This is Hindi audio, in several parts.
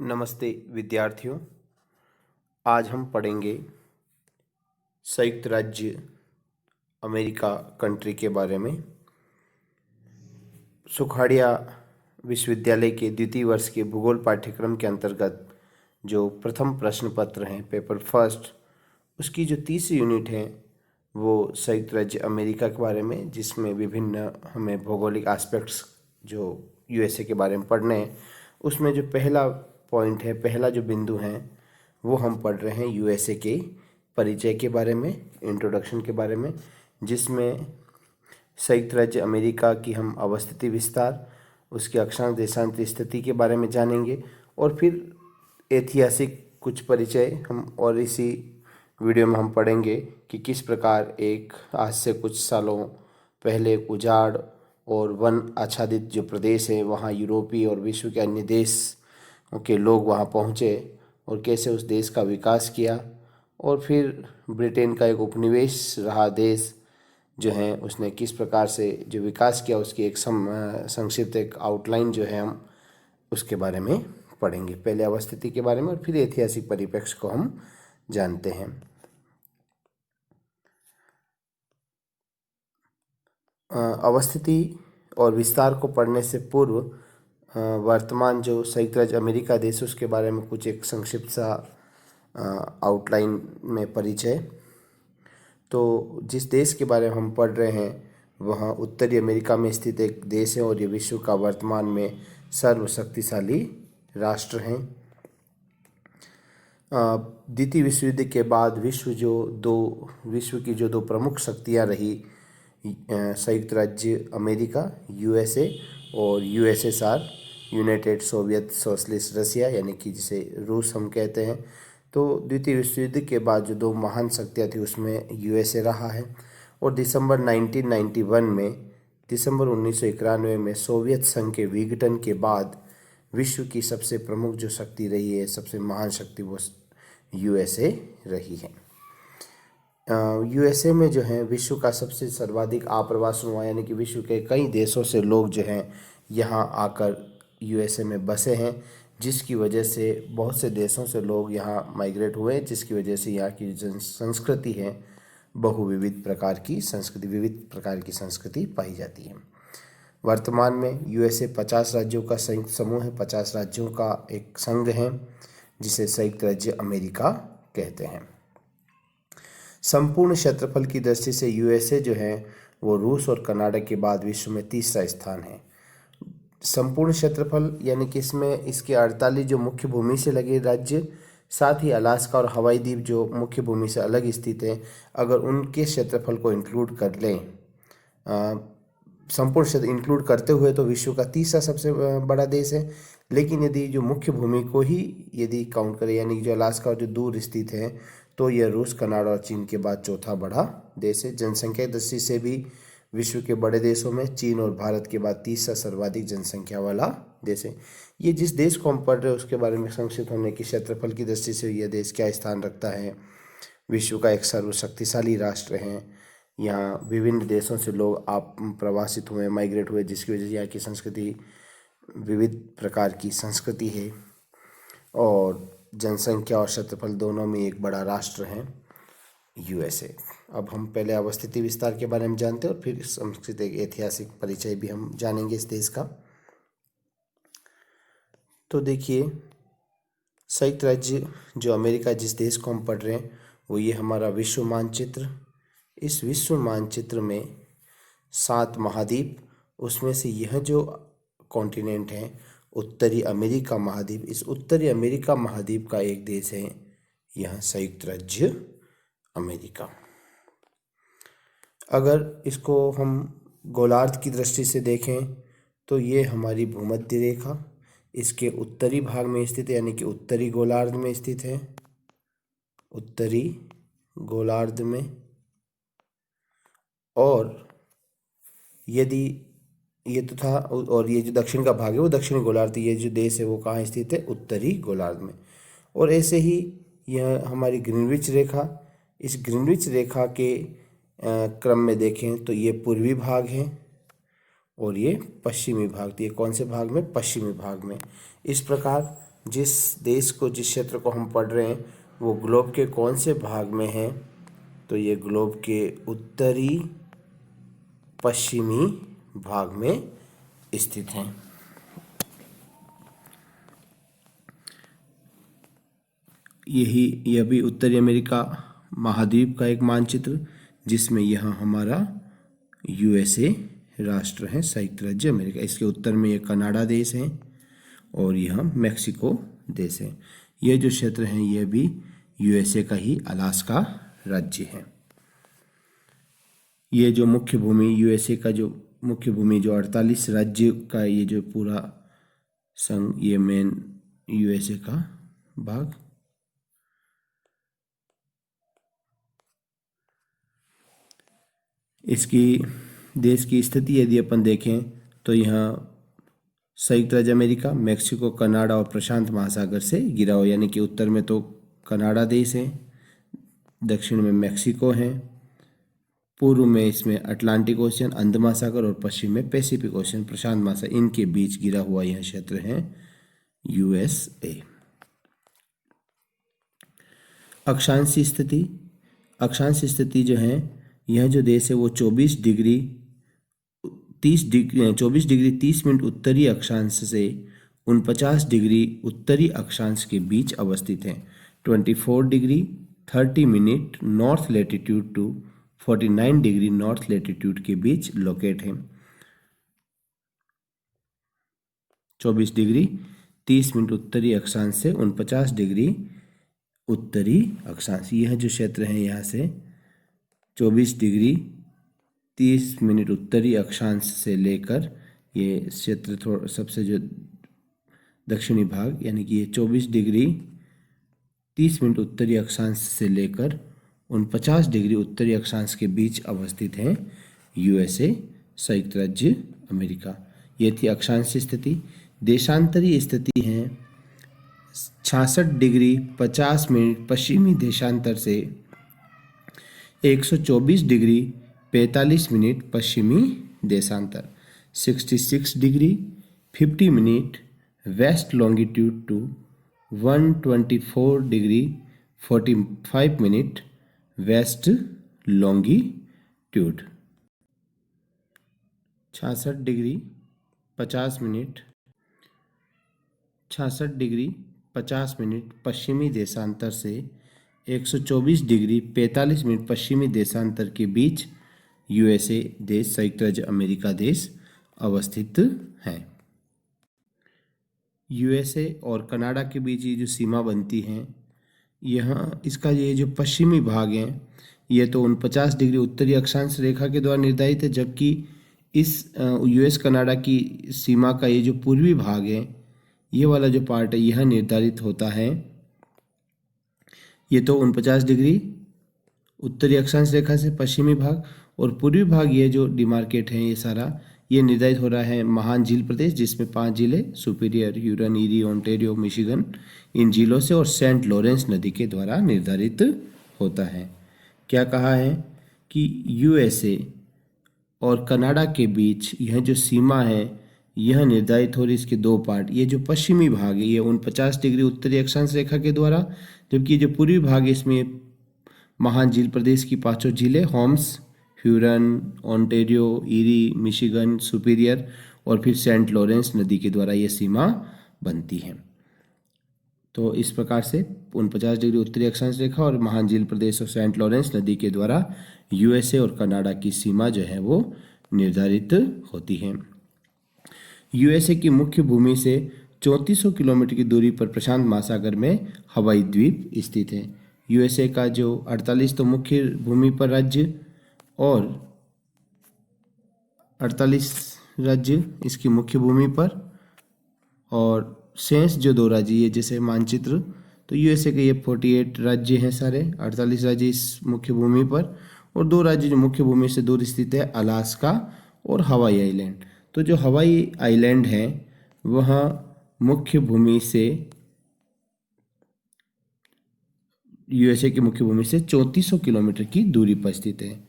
नमस्ते विद्यार्थियों। आज हम पढ़ेंगे संयुक्त राज्य अमेरिका कंट्री के बारे में। सुखाड़िया विश्वविद्यालय के द्वितीय वर्ष के भूगोल पाठ्यक्रम के अंतर्गत जो प्रथम प्रश्न पत्र हैं पेपर फर्स्ट, उसकी जो तीसरी यूनिट है वो संयुक्त राज्य अमेरिका के बारे में, जिसमें विभिन्न हमें भौगोलिक एस्पेक्ट्स जो यूएसए के बारे में पढ़ने हैं। उसमें जो पहला पॉइंट है, पहला जो बिंदु है, वो हम पढ़ रहे हैं यूएसए के परिचय के बारे में, इंट्रोडक्शन के बारे में, जिसमें संयुक्त राज्य अमेरिका की हम अवस्थिति विस्तार, उसके अक्षांश देशांतर स्थिति के बारे में जानेंगे और फिर ऐतिहासिक कुछ परिचय हम और इसी वीडियो में हम पढ़ेंगे कि किस प्रकार एक आज से कुछ सालों पहले उजाड़ और वन आच्छादित जो प्रदेश है वहाँ यूरोपीय और विश्व के अन्य देश के लोग वहाँ पहुँचे और कैसे उस देश का विकास किया, और फिर ब्रिटेन का एक उपनिवेश रहा देश जो है उसने किस प्रकार से जो विकास किया, उसकी एक संक्षिप्त एक आउटलाइन जो है हम उसके बारे में पढ़ेंगे। पहले अवस्थिति के बारे में और फिर ऐतिहासिक परिप्रेक्ष्य को हम जानते हैं। अवस्थिति और विस्तार को पढ़ने से पूर्व वर्तमान जो संयुक्त राज्य अमेरिका देश उसके बारे में कुछ एक संक्षिप्त सा आउटलाइन में परिचय। तो जिस देश के बारे में हम पढ़ रहे हैं वह उत्तरी अमेरिका में स्थित एक देश है और ये विश्व का वर्तमान में सर्वशक्तिशाली राष्ट्र हैं। द्वितीय विश्व युद्ध के बाद विश्व की जो दो प्रमुख शक्तियां रही, संयुक्त राज्य अमेरिका यूएसए और यूएसएसआर यूनाइटेड सोवियत सोशलिस्ट रसिया, यानी कि जिसे रूस हम कहते हैं। तो द्वितीय विश्व युद्ध के बाद जो दो महान शक्तियाँ थी उसमें यूएसए रहा है और दिसंबर 1991 में सोवियत संघ के विघटन के बाद विश्व की सबसे प्रमुख जो शक्ति रही है, सबसे महान शक्ति, वो यूएसए रही है। यूएसए में जो है विश्व का सबसे सर्वाधिक आप्रवासन हुआ, यानी कि विश्व के कई देशों से लोग जो हैं यहाँ आकर यूएसए में बसे हैं, जिसकी वजह से बहुत से देशों से लोग यहाँ माइग्रेट हुए, जिसकी वजह से यहाँ की जो संस्कृति है विविध प्रकार की संस्कृति पाई जाती है। वर्तमान में यूएसए 50 राज्यों का संयुक्त समूह है, 50 राज्यों का एक संघ है जिसे संयुक्त राज्य अमेरिका कहते हैं। संपूर्ण क्षेत्रफल की दृष्टि से यूएसए जो है वो रूस और कनाडा के बाद विश्व में तीसरा स्थान है। संपूर्ण क्षेत्रफल यानी कि इसमें इसके 48 जो मुख्य भूमि से लगे राज्य, साथ ही अलास्का और हवाई द्वीप जो मुख्य भूमि से अलग स्थित हैं, अगर उनके क्षेत्रफल को इंक्लूड कर लें, संपूर्ण क्षेत्र इंक्लूड करते हुए, तो विश्व का तीसरा सबसे बड़ा देश है। लेकिन यदि जो मुख्य भूमि को ही यदि काउंट करें, यानी कि जो अलास्का और जो दूर स्थित है, तो यह रूस, कनाडा और चीन के बाद चौथा बड़ा देश है। जनसंख्या की दृष्टि से भी विश्व के बड़े देशों में चीन और भारत के बाद तीसरा सर्वाधिक जनसंख्या वाला देश है। ये जिस देश को हम पढ़ रहे हैं उसके बारे में संक्षिप्त होने की क्षेत्रफल की दृष्टि से यह देश क्या स्थान रखता है। विश्व का एक सर्वशक्तिशाली राष्ट्र है। यहाँ विभिन्न देशों से लोग प्रवासित हुए, माइग्रेट हुए, जिसकी वजह से यहाँ की संस्कृति विविध प्रकार की संस्कृति है और जनसंख्या और क्षेत्रफल दोनों में एक बड़ा राष्ट्र है यूएसए। अब हम पहले अवस्थिति विस्तार के बारे में जानते हैं और फिर संस्कृत एक ऐतिहासिक परिचय भी हम जानेंगे इस देश का। तो देखिए, संयुक्त राज्य जो अमेरिका जिस देश को हम पढ़ रहे हैं वो ये हमारा विश्व मानचित्र। इस विश्व मानचित्र में 7 महाद्वीप, उसमें से यह जो कॉन्टिनेंट है उत्तरी अमेरिका महाद्वीप, इस उत्तरी अमेरिका महाद्वीप का एक देश है यह संयुक्त राज्य अमेरिका। अगर इसको हम गोलार्ध की दृष्टि से देखें तो ये हमारी भूमध्य रेखा इसके उत्तरी भाग में स्थित है, यानी कि उत्तरी गोलार्ध में स्थित है, उत्तरी गोलार्ध में। और यदि ये तो था, और ये जो दक्षिण का भाग है वो दक्षिणी गोलार्ध, ये जो देश है वो कहाँ स्थित है, उत्तरी गोलार्ध में। और ऐसे ही यह हमारी ग्रीनविच रेखा, इस ग्रीनविच रेखा के क्रम में देखें तो ये पूर्वी भाग है और ये पश्चिमी भाग, तो ये कौन से भाग में? पश्चिमी भाग में। इस प्रकार जिस देश को, जिस क्षेत्र को हम पढ़ रहे हैं वो ग्लोब के कौन से भाग में है? तो ये ग्लोब के उत्तरी पश्चिमी भाग में स्थित हैं। यह भी उत्तरी अमेरिका महाद्वीप का एक मानचित्र, जिसमें यहाँ हमारा यूएसए राष्ट्र है, संयुक्त राज्य अमेरिका। इसके उत्तर में ये कनाडा देश है और यह मेक्सिको देश है। ये जो क्षेत्र हैं यह भी यूएसए का ही अलास्का राज्य है। ये जो मुख्य भूमि, यूएसए का जो मुख्य भूमि, जो 48 राज्य का ये जो पूरा संघ, ये मेन यूएसए का भाग। इसकी देश की स्थिति यदि अपन देखें तो यहाँ संयुक्त राज्य अमेरिका, मेक्सिको, कनाडा और प्रशांत महासागर से घिरा हो, यानी कि उत्तर में तो कनाडा देश है, दक्षिण में मेक्सिको है, पूर्व में इसमें अटलांटिक ओशन, अंध महासागर और पश्चिम में पैसिफिक ओशन, प्रशांत महासागर, इनके बीच घिरा हुआ यह क्षेत्र है यूएसए। अक्षांशीय स्थिति, अक्षांशीय स्थिति जो है, यह जो देश है वो 24 डिग्री 30 मिनट उत्तरी अक्षांश से 49 डिग्री उत्तरी अक्षांश के बीच अवस्थित है। 24 degree 30 minute north latitude to 49 degree north latitude के बीच लोकेट है। 24 डिग्री 30 मिनट उत्तरी अक्षांश से 49 डिग्री उत्तरी अक्षांश, यह जो क्षेत्र है यहाँ से 24 डिग्री 30 मिनट उत्तरी अक्षांश से लेकर ये क्षेत्र थोड़ा सबसे जो दक्षिणी भाग, यानी कि ये 24 डिग्री 30 मिनट उत्तरी अक्षांश से लेकर 49 डिग्री उत्तरी अक्षांश के बीच अवस्थित है यूएसए, संयुक्त राज्य अमेरिका। ये थी अक्षांशीय स्थिति। देशांतरीय स्थिति है 66 डिग्री 50 मिनट पश्चिमी देशांतर से 124 डिग्री 45 मिनट पश्चिमी देशांतर, 66 degree 50 minute west longitude to 124 degree 45 minute west longitude. 66 degree 50 minute 66 degree 50 minute पश्चिमी देशांतर से 124 डिग्री 45 मिनट पश्चिमी देशांतर के बीच यूएसए देश, संयुक्त राज्य अमेरिका देश अवस्थित है। यूएसए और कनाडा के बीच ये जो सीमा बनती है, यहाँ इसका ये जो पश्चिमी भाग है ये तो 49 डिग्री उत्तरी अक्षांश रेखा के द्वारा निर्धारित है, जबकि इस यूएस कनाडा की सीमा का ये जो पूर्वी भाग है, ये वाला जो पार्ट है यह निर्धारित होता है, ये तो 49 डिग्री उत्तरी अक्षांश रेखा से पश्चिमी भाग, और पूर्वी भाग ये जो डिमार्केट है ये सारा ये निर्धारित हो रहा है महान झील प्रदेश, जिसमें 5 जिले Superior, Huron, Erie, Ontario, Michigan, इन झीलों से और सेंट लॉरेंस नदी के द्वारा निर्धारित होता है। क्या कहा है कि यूएसए और कनाडा के बीच यह जो सीमा है यह निर्धारित हो रही, इसके दो पार्ट, ये जो पश्चिमी भाग है ये 49 डिग्री उत्तरी अक्षांश रेखा के द्वारा, जबकि ये जो पूर्वी भाग है इसमें महान झील प्रदेश की 5 जिले homes, Huron, Ontario, Erie, Michigan, Superior और फिर सेंट लॉरेंस नदी के द्वारा ये सीमा बनती है। तो इस प्रकार से 49 डिग्री उत्तरी अक्षांश रेखा और महान झील प्रदेश और सेंट लॉरेंस नदी के द्वारा यूएसए और कनाडा की सीमा जो है वो निर्धारित होती है। यूएसए की मुख्य भूमि से 3400 किलोमीटर की दूरी पर प्रशांत महासागर में हवाई द्वीप स्थित है। यूएसए का जो 48 तो मुख्य भूमि पर राज्य और 48 राज्य इसकी मुख्य भूमि पर, और शेष जो 2 राज्य ये जैसे मानचित्र, तो यूएसए के ये 48 राज्य हैं सारे, 48 राज्य इस मुख्य भूमि पर, और 2 राज्य जो मुख्य भूमि से दूर स्थित है अलास्का और हवाई आइलैंड। तो जो हवाई आइलैंड है वह मुख्य भूमि से, यूएसए की मुख्य भूमि से 3400 किलोमीटर की दूरी पर स्थित है,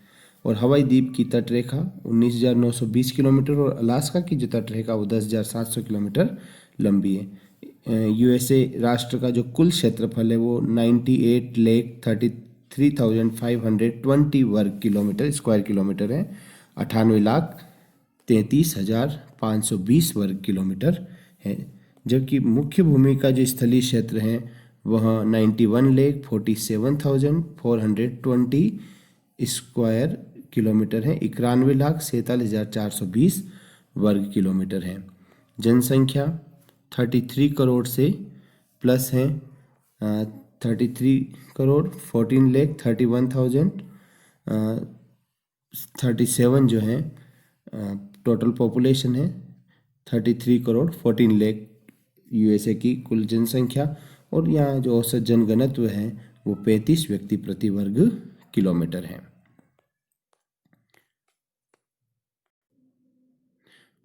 और हवाई द्वीप की तटरेखा 19,920 किलोमीटर और अलास्का की जो तटरेखा वो 10,700 किलोमीटर लंबी है। यूएसए राष्ट्र का जो कुल क्षेत्रफल है वो 98,33,520 वर्ग किलोमीटर स्क्वायर किलोमीटर है। 98,33,520 वर्ग किलोमीटर है। जबकि मुख्य भूमि का जो स्थलीय क्षेत्र है वह 91,47,420 स्क्वायर किलोमीटर है। 91,47,420 वर्ग किलोमीटर है। जनसंख्या 33 करोड़ से प्लस है। 33 करोड़ 14,31,037 जो है टोटल पॉपुलेशन है। 33 करोड़ 14 लाख यूएसए की कुल जनसंख्या, और यहाँ जो औसत जनघनत्व है वो 35 व्यक्ति प्रति वर्ग किलोमीटर है।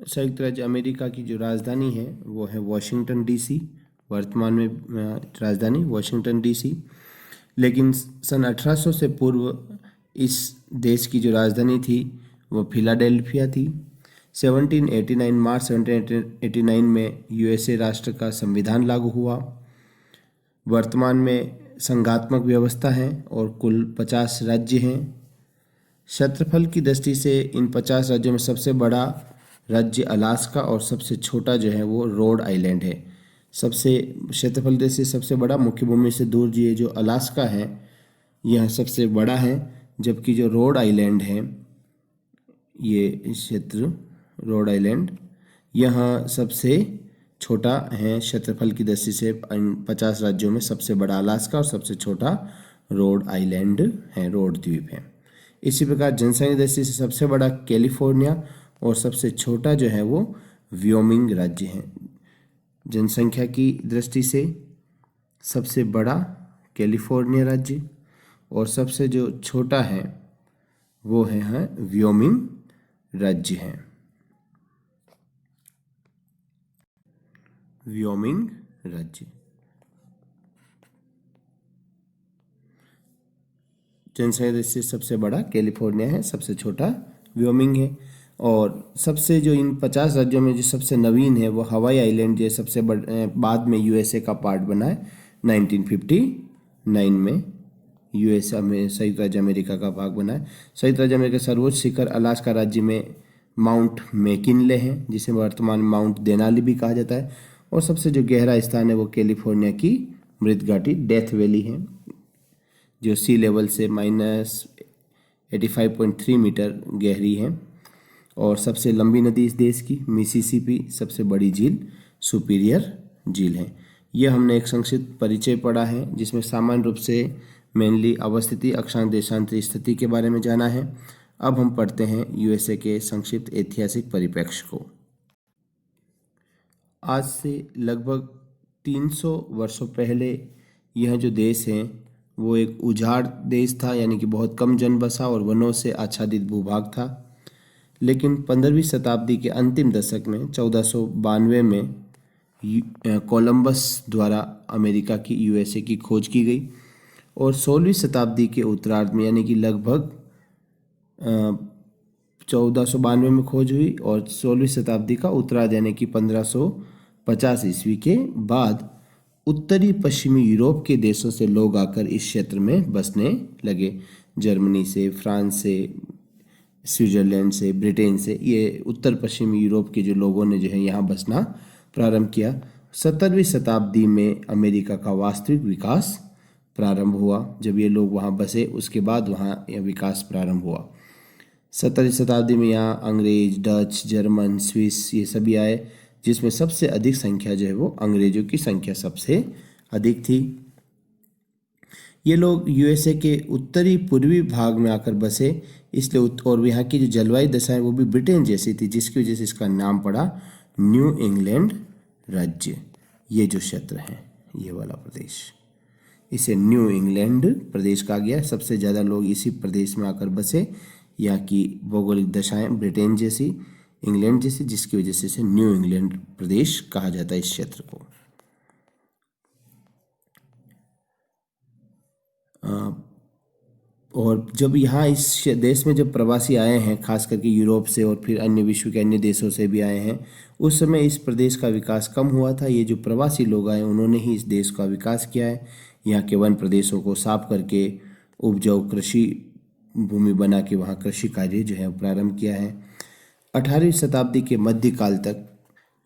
संयुक्त राज्य अमेरिका की जो राजधानी है वो है वॉशिंगटन डीसी। वर्तमान में राजधानी वॉशिंगटन डीसी, लेकिन सन 1800 से पूर्व इस देश की जो राजधानी थी वो फिलाडेल्फिया थी। 1789 मार्च 1789 में यूएसए राष्ट्र का संविधान लागू हुआ। वर्तमान में संघात्मक व्यवस्था है और कुल 50 राज्य हैं। क्षेत्रफल की दृष्टि से इन 50 राज्यों में सबसे बड़ा राज्य अलास्का और सबसे छोटा जो है वो रोड आइलैंड है। सबसे क्षेत्रफल दृष्टि से सबसे बड़ा, मुख्य भूमि से दूर ये जो अलास्का है यह सबसे बड़ा है, जबकि जो रोड आइलैंड है ये क्षेत्र रोड आइलैंड यह सबसे छोटा है। क्षेत्रफल की दृष्टि से 50 राज्यों में सबसे बड़ा अलास्का और सबसे छोटा रोड आइलैंड है, रोड द्वीप है। इसी प्रकार जनसंख्या की दृष्टि से सबसे बड़ा कैलिफोर्निया और सबसे छोटा जो है वो व्योमिंग राज्य है। जनसंख्या की दृष्टि से सबसे बड़ा कैलिफोर्निया राज्य और सबसे जो छोटा है वो है व्योमिंग राज्य है। व्योमिंग राज्य जनसंख्या की दृष्टि से सबसे बड़ा कैलिफोर्निया है, सबसे छोटा व्योमिंग है। और सबसे जो इन 50 राज्यों में जो सबसे नवीन है वो हवाई आइलैंड जो सबसे बाद में यूएसए का पार्ट बना है। 1959 में यूएसए में संयुक्त राज्य अमेरिका का भाग बना है। संयुक्त राज्य अमेरिका का सर्वोच्च शिखर अलास्का राज्य में माउंट मैकिनले है, जिसे वर्तमान में माउंट देनाली भी कहा जाता है। और सबसे जो गहरा स्थान है वो कैलिफोर्निया की मृत घाटी डेथ वैली है, जो सी लेवल से -85.3 मीटर गहरी है। और सबसे लंबी नदी इस देश की मिसिसिपी, सबसे बड़ी झील सुपीरियर झील है। यह हमने एक संक्षिप्त परिचय पढ़ा है जिसमें सामान्य रूप से मेनली अवस्थिति, अक्षांश, देशांतरी स्थिति के बारे में जाना है। अब हम पढ़ते हैं यूएसए के संक्षिप्त ऐतिहासिक परिप्रेक्ष्य को। आज से लगभग 300 वर्षों पहले यह जो देश है वो एक उजाड़ देश था, यानी कि बहुत कम जनबसा और वनों से आच्छादित भूभाग था। लेकिन 15वीं शताब्दी के अंतिम दशक में 1492 में कोलंबस द्वारा अमेरिका की यूएसए की खोज की गई और 16वीं शताब्दी के उत्तरार्ध में यानी कि लगभग 1492 में खोज हुई और 16वीं शताब्दी का उत्तरार्ध यानी कि 1550 ईस्वी के बाद उत्तरी पश्चिमी यूरोप के देशों से लोग आकर इस क्षेत्र में बसने लगे। जर्मनी से, फ्रांस से, स्विट्जरलैंड से, ब्रिटेन से, ये उत्तर पश्चिमी यूरोप के जो लोगों ने जो है यहाँ बसना प्रारंभ किया। 17वीं शताब्दी में अमेरिका का वास्तविक विकास प्रारंभ हुआ। जब ये लोग वहाँ बसे उसके बाद वहाँ यह विकास प्रारंभ हुआ। 17वीं शताब्दी में यहाँ अंग्रेज, डच, जर्मन, स्विस ये सभी आए, जिसमें सबसे अधिक संख्या जो है वो अंग्रेजों की संख्या सबसे अधिक थी। ये लोग यूएसए के उत्तरी पूर्वी भाग में आकर बसे, इसलिए और यहाँ की जो जलवायु दशा है वो भी ब्रिटेन जैसी थी, जिसकी वजह से इसका नाम पड़ा न्यू इंग्लैंड राज्य। ये जो क्षेत्र है ये वाला प्रदेश, इसे न्यू इंग्लैंड प्रदेश कहा गया। सबसे ज़्यादा लोग इसी प्रदेश में आकर बसे। यहाँ की भौगोलिक दशाएं ब्रिटेन जैसी, इंग्लैंड जैसी, जिसकी वजह से इसे न्यू इंग्लैंड प्रदेश कहा जाता है इस क्षेत्र को। और जब यहाँ इस देश में जब प्रवासी आए हैं, खास करके यूरोप से और फिर अन्य विश्व के अन्य देशों से भी आए हैं, उस समय इस प्रदेश का विकास कम हुआ था। ये जो प्रवासी लोग आए उन्होंने ही इस देश का विकास किया है। यहाँ के वन प्रदेशों को साफ करके उपजाऊ कृषि भूमि बना के वहाँ कृषि कार्य जो है प्रारंभ किया है। 18वीं शताब्दी के मध्यकाल तक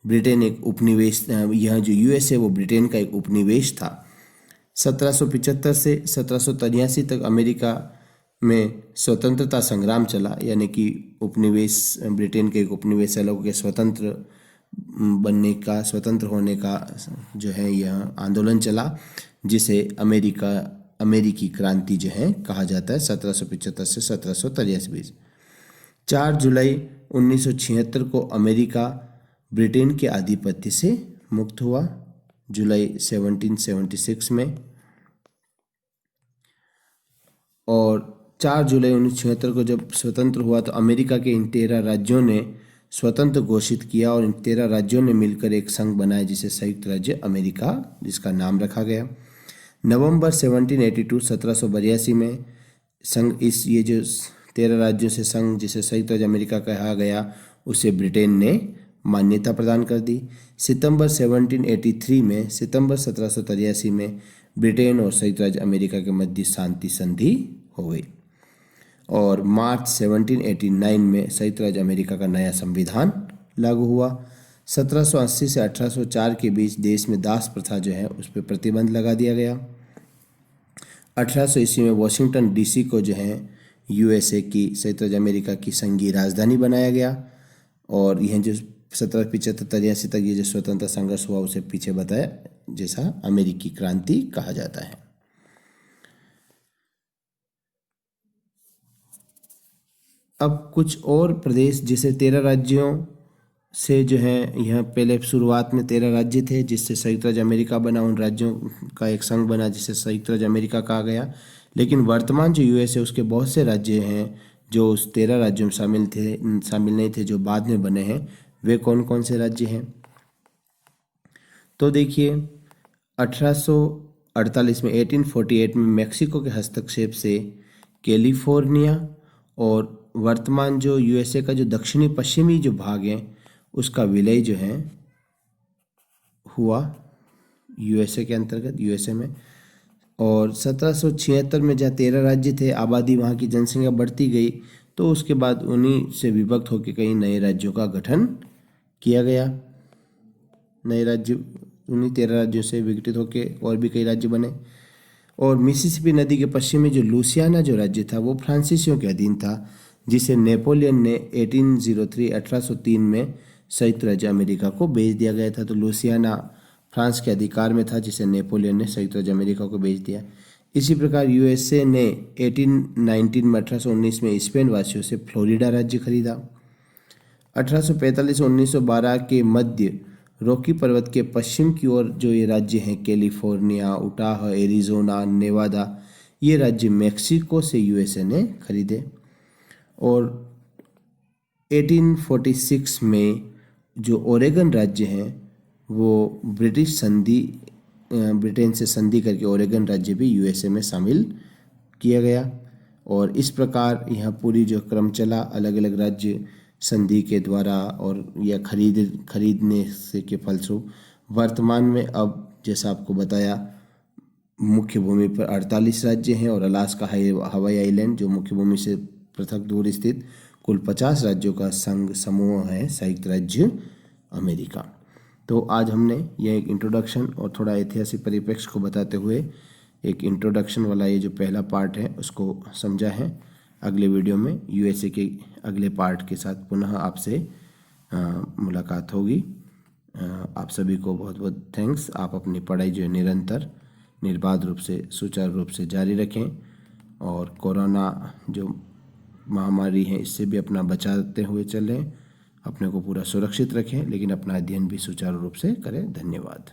ब्रिटेन एक उपनिवेश, यह जो यूएस है वो ब्रिटेन का एक उपनिवेश था। 1775 से 1783 तक अमेरिका में स्वतंत्रता संग्राम चला, यानी कि उपनिवेश, ब्रिटेन के एक उपनिवेश से अलग होकर स्वतंत्र बनने का, स्वतंत्र होने का जो है यह आंदोलन चला, जिसे अमेरिकी क्रांति जो है कहा जाता है। 1775 से 1783। 4 जुलाई 1976 को अमेरिका ब्रिटेन के आधिपत्य से मुक्त हुआ, जुलाई 1776 में। और 4 जुलाई 1976 को जब स्वतंत्र हुआ तो अमेरिका के इन 13 राज्यों ने स्वतंत्र घोषित किया और इन 13 राज्यों ने मिलकर एक संघ बनाया जिसे संयुक्त राज्य अमेरिका, जिसका नाम रखा गया। नवंबर 1782 में संघ, ये जो 13 राज्यों से संघ जिसे संयुक्त राज्य अमेरिका कहा गया, उसे ब्रिटेन ने मान्यता प्रदान कर दी। सितंबर 1783 में ब्रिटेन और संयुक्त राज्य अमेरिका के मध्य शांति संधि हो गई। और मार्च 1789 में संयुक्त राज्य अमेरिका का नया संविधान लागू हुआ। 1780 से 1804 के बीच देश में दास प्रथा जो है उस पर प्रतिबंध लगा दिया गया। 1800 ईस्वी में वॉशिंगटन डीसी को जो है यूएसए की, संयुक्त राज्य अमेरिका की संघीय राजधानी बनाया गया। और यह जो 1775-83 तक ये जो स्वतंत्रता संघर्ष हुआ उसे पीछे बताया, जैसा अमेरिकी क्रांति कहा जाता है। अब कुछ और प्रदेश, जैसे 13 राज्यों से जो है, यह पहले शुरुआत में 13 राज्य थे जिससे संयुक्त राज्य अमेरिका बना, उन राज्यों का एक संघ बना जिसे संयुक्त राज्य अमेरिका कहा गया। लेकिन वर्तमान जो यूएस है उसके बहुत से राज्य हैं जो उस 13 राज्यों में शामिल नहीं थे, जो बाद में बने हैं। वे कौन कौन से राज्य हैं? तो देखिए, 1848 में 1848 में मैक्सिको के हस्तक्षेप से कैलिफोर्निया और वर्तमान जो यूएसए का जो दक्षिणी पश्चिमी जो भाग है उसका विलय जो है हुआ यूएसए के अंतर्गत, यूएसए में। और 1776 में जहाँ 13 राज्य थे, आबादी वहाँ की जनसंख्या बढ़ती गई तो उसके बाद उन्हीं से विभक्त होकर कई नए राज्यों का गठन किया गया। नए राज्य उन्हीं 13 राज्यों से विघटित होकर और भी कई राज्य बने। और मिसिसिपी नदी के पश्चिमी जो लुसियाना जो राज्य था वो फ्रांसीसियों के अधीन था, जिसे नेपोलियन ने 1803 में संयुक्त राज्य अमेरिका को बेच दिया गया था। तो लुसियाना फ्रांस के अधिकार में था जिसे नेपोलियन ने संयुक्त राज्य अमेरिका को बेच दिया। इसी प्रकार यूएसए ने 1819 में स्पेन वासियों से फ्लोरिडा राज्य खरीदा। 1845 से 1912 के मध्य रॉकी पर्वत के पश्चिम की ओर जो ये राज्य हैं, कैलिफोर्निया, उटाह, एरिजोना, नेवादा, ये राज्य मैक्सिको से यूएसए ने खरीदे। और 1846 में जो ओरेगन राज्य हैं वो ब्रिटेन से संधि करके ओरेगन राज्य भी यूएसए में शामिल किया गया। और इस प्रकार यह पूरी जो क्रम चला, अलग अलग राज्य संधि के द्वारा और या खरीदने से के फलस्वरूप वर्तमान में अब जैसा आपको बताया मुख्य भूमि पर 48 राज्य हैं और अलास्का हवाई आइलैंड जो मुख्य भूमि से पृथक दूर स्थित कुल 50 राज्यों का संघ समूह है संयुक्त राज्य अमेरिका। तो आज हमने यह एक इंट्रोडक्शन और थोड़ा ऐतिहासिक परिप्रेक्ष्य को बताते हुए एक इंट्रोडक्शन वाला ये जो पहला पार्ट है उसको समझा है। अगले वीडियो में यूएसए के अगले पार्ट के साथ पुनः आपसे मुलाकात होगी। आप सभी को बहुत बहुत थैंक्स। आप अपनी पढ़ाई जो है निरंतर निर्बाध रूप से सुचारू रूप से जारी रखें और कोरोना जो महामारी है इससे भी अपना बचाते हुए चलें, अपने को पूरा सुरक्षित रखें, लेकिन अपना अध्ययन भी सुचारू रूप से करें। धन्यवाद।